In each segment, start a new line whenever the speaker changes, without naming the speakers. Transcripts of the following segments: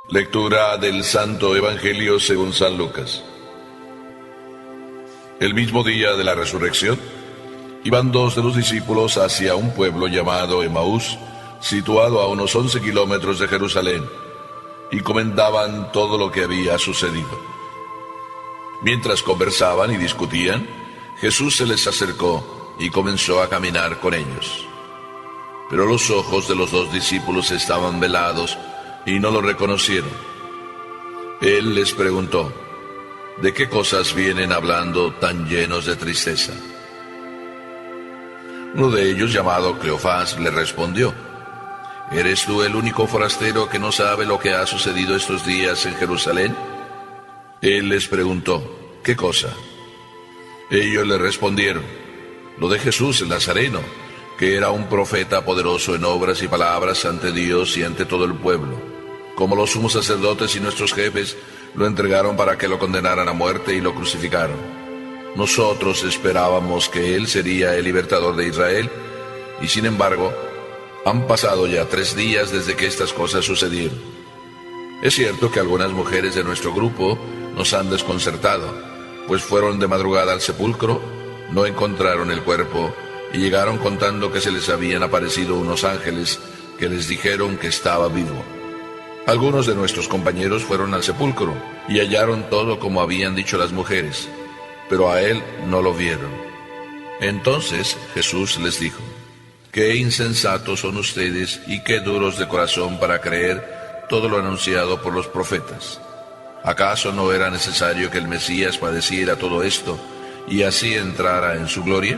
Lectura del Santo Evangelio según San Lucas. El mismo día de la resurrección, iban dos de los discípulos hacia un pueblo llamado Emaús, situado a unos 11 kilómetros de Jerusalén, y comentaban todo lo que había sucedido. Mientras conversaban y discutían, Jesús se les acercó y comenzó a caminar con ellos. Pero los ojos de los dos discípulos estaban velados y no lo reconocieron. Él les preguntó: ¿de qué cosas vienen hablando tan llenos de tristeza? Uno de ellos, llamado Cleofás, le respondió: ¿eres tú el único forastero que no sabe lo que ha sucedido estos días en Jerusalén? Él les preguntó: ¿qué cosa? Ellos le respondieron: lo de Jesús el Nazareno, que era un profeta poderoso en obras y palabras ante Dios y ante todo el pueblo. Como los sumos sacerdotes y nuestros jefes lo entregaron para que lo condenaran a muerte y lo crucificaron. Nosotros esperábamos que él sería el libertador de Israel, y sin embargo, han pasado ya 3 días desde que estas cosas sucedieron. Es cierto que algunas mujeres de nuestro grupo nos han desconcertado, pues fueron de madrugada al sepulcro, no encontraron el cuerpo, y llegaron contando que se les habían aparecido unos ángeles que les dijeron que estaba vivo. Algunos de nuestros compañeros fueron al sepulcro y hallaron todo como habían dicho las mujeres, pero a él no lo vieron. Entonces Jesús les dijo: qué insensatos son ustedes y qué duros de corazón para creer todo lo anunciado por los profetas. ¿Acaso no era necesario que el Mesías padeciera todo esto y así entrara en su gloria?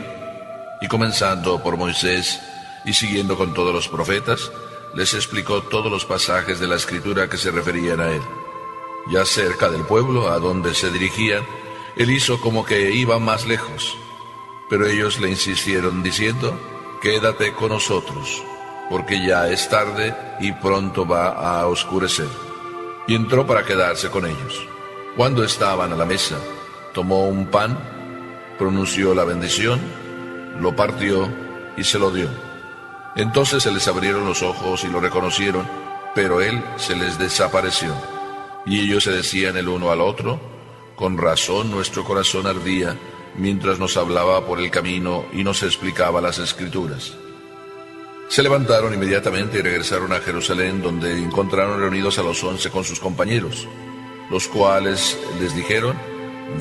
Y comenzando por Moisés y siguiendo con todos los profetas, les explicó todos los pasajes de la Escritura que se referían a él. Ya cerca del pueblo a donde se dirigían, él hizo como que iba más lejos, pero ellos le insistieron diciendo: quédate con nosotros, porque ya es tarde y pronto va a oscurecer. Y entró para quedarse con ellos. Cuando estaban a la mesa, tomó un pan, pronunció la bendición, lo partió y se lo dio. Entonces se les abrieron los ojos y lo reconocieron, pero él se les desapareció. Y ellos se decían el uno al otro: con razón nuestro corazón ardía mientras nos hablaba por el camino y nos explicaba las Escrituras. Se levantaron inmediatamente y regresaron a Jerusalén, donde encontraron reunidos a los 11 con sus compañeros, los cuales les dijeron: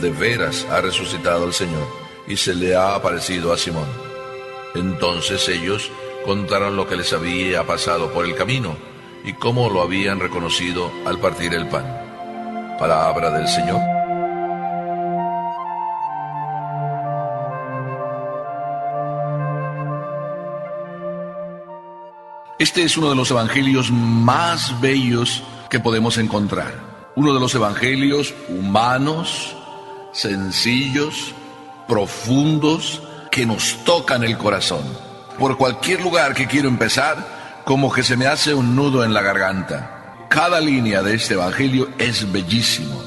de veras ha resucitado el Señor, y se le ha aparecido a Simón. Entonces ellos contaron lo que les había pasado por el camino y cómo lo habían reconocido al partir el pan. Palabra del Señor. Este es uno de los evangelios más bellos que podemos encontrar. Uno de los evangelios humanos, sencillos, profundos, que nos tocan el corazón. Por cualquier lugar que quiero empezar, como que se me hace un nudo en la garganta. Cada línea de este evangelio es bellísimo.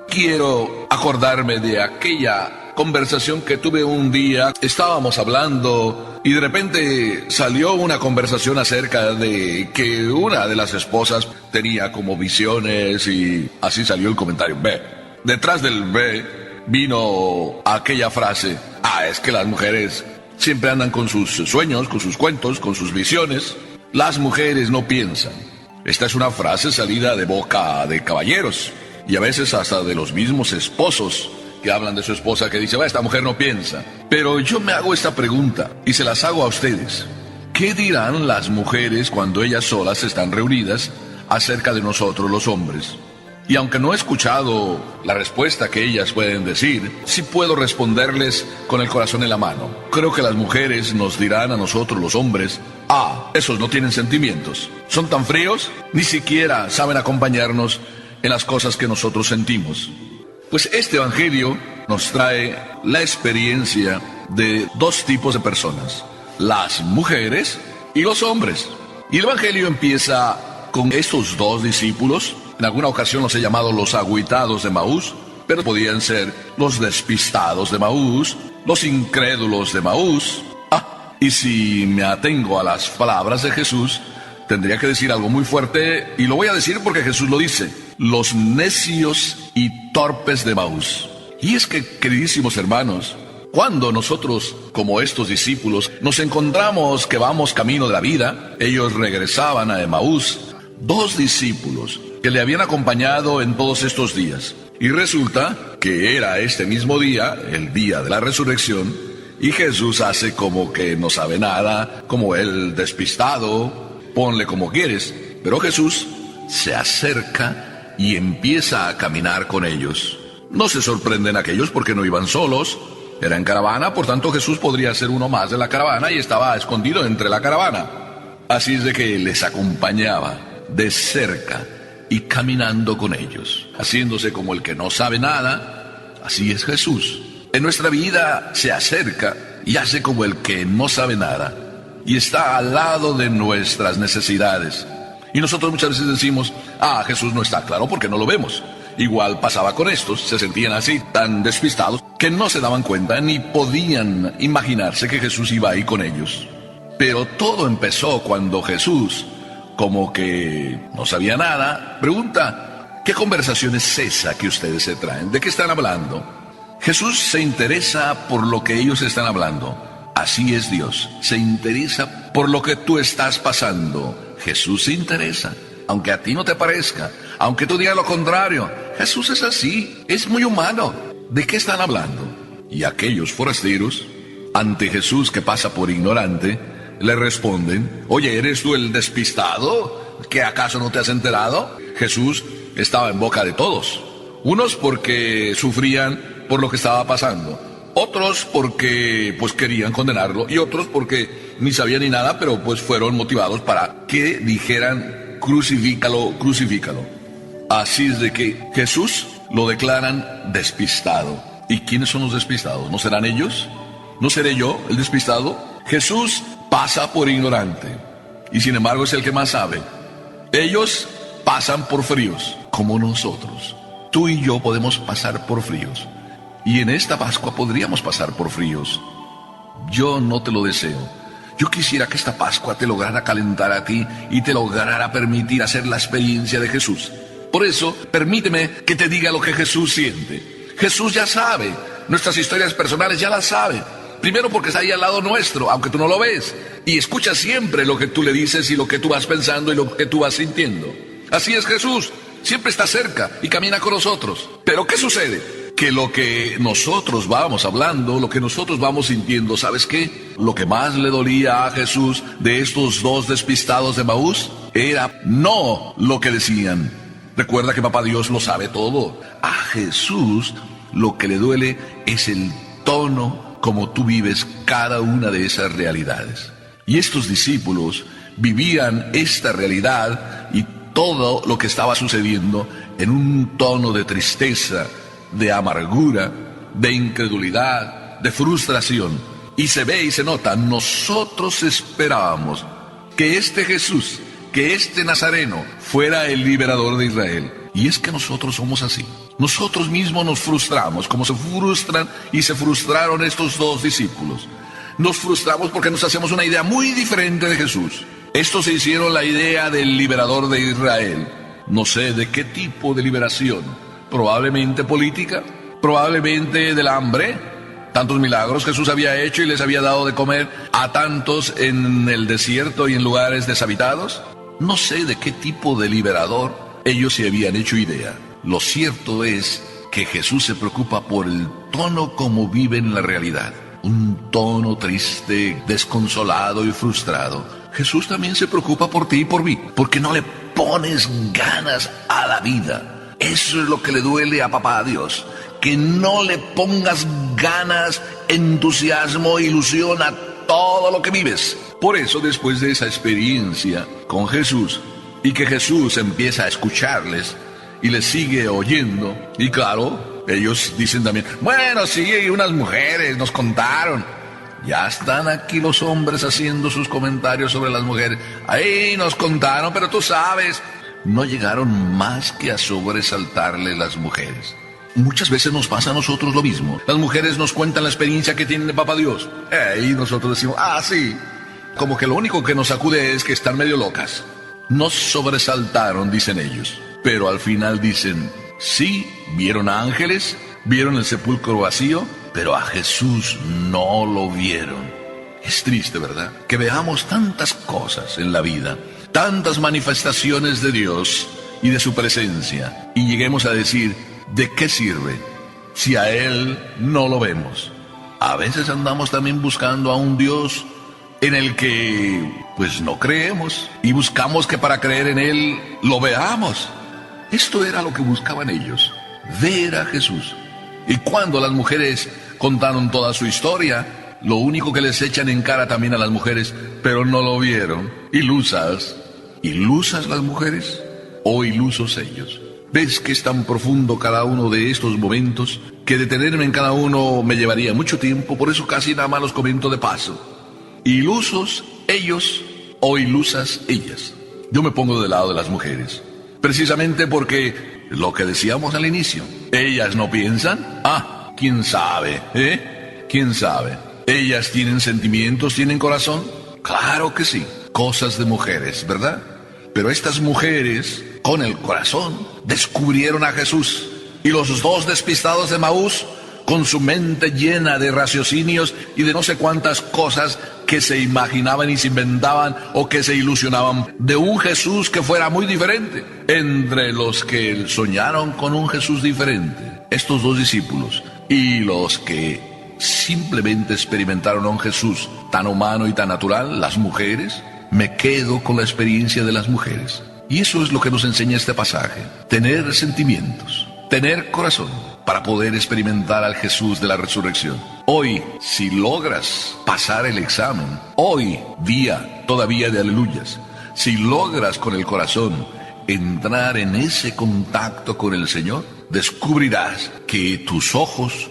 Quiero acordarme de aquella conversación que tuve un día. Estábamos hablando y de repente salió una conversación acerca de que una de las esposas tenía como visiones, y así salió el comentario B. Detrás del B vino aquella frase: es que las mujeres siempre andan con sus sueños, con sus cuentos, con sus visiones. Las mujeres no piensan. Esta es una frase salida de boca de caballeros, y a veces hasta de los mismos esposos que hablan de su esposa, que dice: esta mujer no piensa. Pero yo me hago esta pregunta y se las hago a ustedes: ¿qué dirán las mujeres cuando ellas solas están reunidas acerca de nosotros los hombres? Y aunque no he escuchado la respuesta que ellas pueden decir, sí puedo responderles con el corazón en la mano. Creo que las mujeres nos dirán a nosotros los hombres: esos no tienen sentimientos, son tan fríos, ni siquiera saben acompañarnos en las cosas que nosotros sentimos. Pues este evangelio nos trae la experiencia de 2 tipos de personas: las mujeres y los hombres. Y el evangelio empieza con estos 2 discípulos. En alguna ocasión los he llamado los agüitados de Emaús, pero podían ser los despistados de Emaús, los incrédulos de Emaús. Y si me atengo a las palabras de Jesús, Tendría que decir algo muy fuerte y lo voy a decir porque Jesús lo dice: los necios y torpes de Emaús. Y es que, queridísimos hermanos, cuando nosotros, como estos discípulos, nos encontramos que vamos camino de la vida, ellos regresaban a Emaús, 2 discípulos que le habían acompañado en todos estos días. Y resulta que era este mismo día, el día de la resurrección, y Jesús hace como que no sabe nada, como el despistado, ponle como quieres. Pero Jesús se acerca y empieza a caminar con ellos. No se sorprenden aquellos porque no iban solos, era en caravana, por tanto Jesús podría ser uno más de la caravana y estaba escondido entre la caravana. Así es de que les acompañaba de cerca y caminando con ellos, haciéndose como el que no sabe nada. Así es Jesús. En nuestra vida se acerca y hace como el que no sabe nada y está al lado de nuestras necesidades. Y nosotros muchas veces decimos: Jesús no está, claro, porque no lo vemos. Igual pasaba con estos, se sentían así, tan despistados, que no se daban cuenta ni podían imaginarse que Jesús iba ahí con ellos. Pero todo empezó cuando Jesús, como que no sabía nada, pregunta: ¿qué conversación es esa que ustedes se traen? ¿De qué están hablando? Jesús se interesa por lo que ellos están hablando. Así es Dios, se interesa por lo que tú estás pasando. Jesús se interesa, aunque a ti no te parezca, aunque tú digas lo contrario. Jesús es así, es muy humano. ¿De qué están hablando? Y aquellos forasteros, ante Jesús que pasa por ignorante, le responden: oye, ¿eres tú el despistado? ¿Que acaso no te has enterado? Jesús estaba en boca de todos. Unos porque sufrían por lo que estaba pasando, otros porque pues querían condenarlo, y otros porque ni sabían ni nada, pero pues fueron motivados para que dijeran: crucifícalo, crucifícalo. Así es de que Jesús lo declaran despistado. ¿Y quiénes son los despistados? ¿No serán ellos? ¿No seré yo el despistado? Jesús pasa por ignorante y sin embargo es el que más sabe. Ellos pasan por fríos como nosotros. Tú y yo podemos pasar por fríos, y en esta Pascua podríamos pasar por fríos. Yo no te lo deseo. Yo quisiera que esta Pascua te lograra calentar a ti y te lograra permitir hacer la experiencia de Jesús. Por eso, permíteme que te diga lo que Jesús siente. Jesús ya sabe, nuestras historias personales ya las sabe. Primero porque está ahí al lado nuestro, aunque tú no lo ves, y escucha siempre lo que tú le dices y lo que tú vas pensando y lo que tú vas sintiendo. Así es Jesús, siempre está cerca y camina con nosotros. Pero ¿qué sucede? Que lo que nosotros vamos hablando, lo que nosotros vamos sintiendo, ¿sabes qué? Lo que más le dolía a Jesús de estos 2 despistados de Emaús era no lo que decían. Recuerda que Papá Dios lo sabe todo. A Jesús lo que le duele es el tono como tú vives cada una de esas realidades. Y estos discípulos vivían esta realidad y todo lo que estaba sucediendo en un tono de tristeza, de amargura, de incredulidad, de frustración. Y se ve y se nota, nosotros esperábamos que este Jesús, que este Nazareno fuera el liberador de Israel. Y es que nosotros somos así. Nosotros mismos nos frustramos, como se frustran y se frustraron estos 2 discípulos. Nos frustramos porque nos hacemos una idea muy diferente de Jesús. Estos se hicieron la idea del liberador de Israel. No sé de qué tipo de liberación. Probablemente política, probablemente del hambre. Tantos milagros Jesús había hecho y les había dado de comer a tantos en el desierto y en lugares deshabitados. No sé de qué tipo de liberador ellos se habían hecho idea. Lo cierto es que Jesús se preocupa por el tono como viven la realidad. Un tono triste, desconsolado y frustrado. Jesús también se preocupa por ti y por mí, porque no le pones ganas a la vida. Eso es lo que le duele a Papá Dios, que no le pongas ganas, entusiasmo, ilusión a todo lo que vives. Por eso, después de esa experiencia con Jesús, y que Jesús empieza a escucharles y les sigue oyendo, y claro, ellos dicen también: bueno, sí, unas mujeres nos contaron. Ya están aquí los hombres haciendo sus comentarios sobre las mujeres. Ahí nos contaron, pero tú sabes, no llegaron más que a sobresaltarle las mujeres. Muchas veces nos pasa a nosotros lo mismo. Las mujeres nos cuentan la experiencia que tienen de Papá Dios. Y nosotros decimos: sí, como que lo único que nos sacude es que están medio locas. Nos sobresaltaron, dicen ellos, pero al final dicen, sí, vieron a ángeles, vieron el sepulcro vacío, pero a Jesús no lo vieron. Es triste, ¿verdad? Que veamos tantas cosas en la vida, tantas manifestaciones de Dios y de su presencia, y lleguemos a decir, ¿de qué sirve si a Él no lo vemos? A veces andamos también buscando a un Dios en el que, pues, no creemos, y buscamos que para creer en Él lo veamos. Esto era lo que buscaban ellos, ver a Jesús. Y cuando las mujeres contaron toda su historia, lo único que les echan en cara también a las mujeres, pero no lo vieron. Ilusas las mujeres o ilusos ellos. ¿Ves que es tan profundo cada uno de estos momentos que detenerme en cada uno me llevaría mucho tiempo? Por eso casi nada más los comento de paso. Ilusos ellos o ilusas ellas. Yo me pongo del lado de las mujeres, precisamente porque lo que decíamos al inicio, ellas no piensan. ¿Quién sabe? ¿Quién sabe? ¿Ellas tienen sentimientos, tienen corazón? Claro que sí, cosas de mujeres, ¿verdad? Pero estas mujeres, con el corazón, descubrieron a Jesús. Y los dos despistados de Emaús, con su mente llena de raciocinios y de no sé cuántas cosas que se imaginaban y se inventaban o que se ilusionaban de un Jesús que fuera muy diferente, entre los que soñaron con un Jesús diferente, estos dos discípulos, y los que simplemente experimentaron a un Jesús tan humano y tan natural, las mujeres. Me quedo con la experiencia de las mujeres. Y eso es lo que nos enseña este pasaje. Tener sentimientos, tener corazón, para poder experimentar al Jesús de la resurrección. Hoy, si logras pasar el examen, hoy, día todavía de aleluyas, si logras con el corazón entrar en ese contacto con el Señor, descubrirás que tus ojos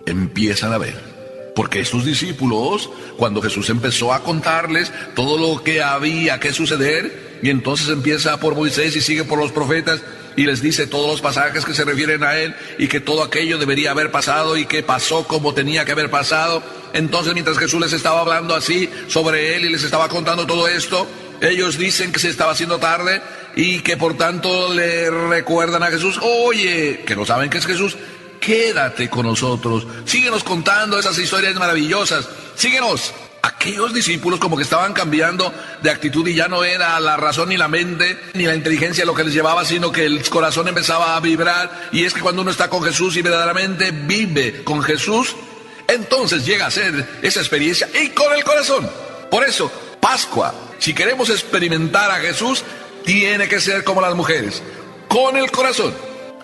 empiezan a ver. Porque estos discípulos, cuando Jesús empezó a contarles todo lo que había que suceder, y entonces empieza por Moisés y sigue por los profetas, y les dice todos los pasajes que se refieren a él, y que todo aquello debería haber pasado, y que pasó como tenía que haber pasado. Entonces, mientras Jesús les estaba hablando así sobre él, y les estaba contando todo esto, ellos dicen que se estaba haciendo tarde, y que por tanto le recuerdan a Jesús, oye, que no saben que es Jesús, quédate con nosotros, síguenos contando esas historias maravillosas, síguenos. Aquellos discípulos como que estaban cambiando de actitud, y ya no era la razón ni la mente ni la inteligencia lo que les llevaba, sino que el corazón empezaba a vibrar. Y es que cuando uno está con Jesús y verdaderamente vive con Jesús, entonces llega a ser esa experiencia y con el corazón. Por eso, Pascua, si queremos experimentar a Jesús, tiene que ser como las mujeres, con el corazón.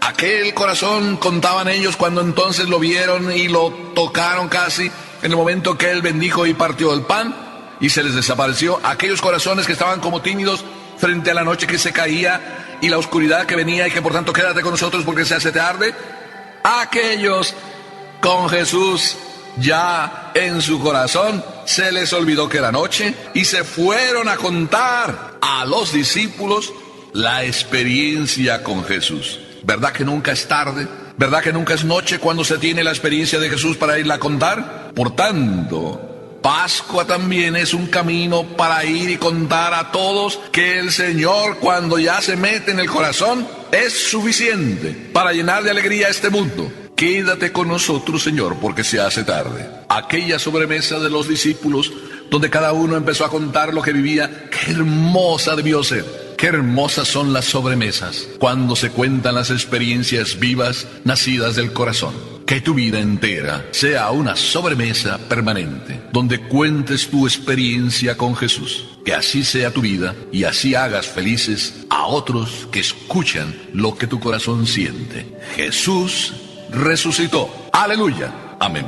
Aquel corazón, contaban ellos, cuando entonces lo vieron y lo tocaron casi, en el momento que él bendijo y partió el pan, y se les desapareció. Aquellos corazones que estaban como tímidos frente a la noche que se caía y la oscuridad que venía, y que por tanto quédate con nosotros porque se hace tarde. Aquellos con Jesús ya en su corazón, se les olvidó que era noche, y se fueron a contar a los discípulos la experiencia con Jesús. ¿Verdad que nunca es tarde? ¿Verdad que nunca es noche cuando se tiene la experiencia de Jesús para irla a contar? Por tanto, Pascua también es un camino para ir y contar a todos que el Señor, cuando ya se mete en el corazón, es suficiente para llenar de alegría este mundo. Quédate con nosotros, Señor, porque se hace tarde. Aquella sobremesa de los discípulos, donde cada uno empezó a contar lo que vivía, qué hermosa debió ser. Qué hermosas son las sobremesas cuando se cuentan las experiencias vivas nacidas del corazón. Que tu vida entera sea una sobremesa permanente, donde cuentes tu experiencia con Jesús. Que así sea tu vida y así hagas felices a otros que escuchan lo que tu corazón siente. Jesús resucitó. Aleluya. Amén.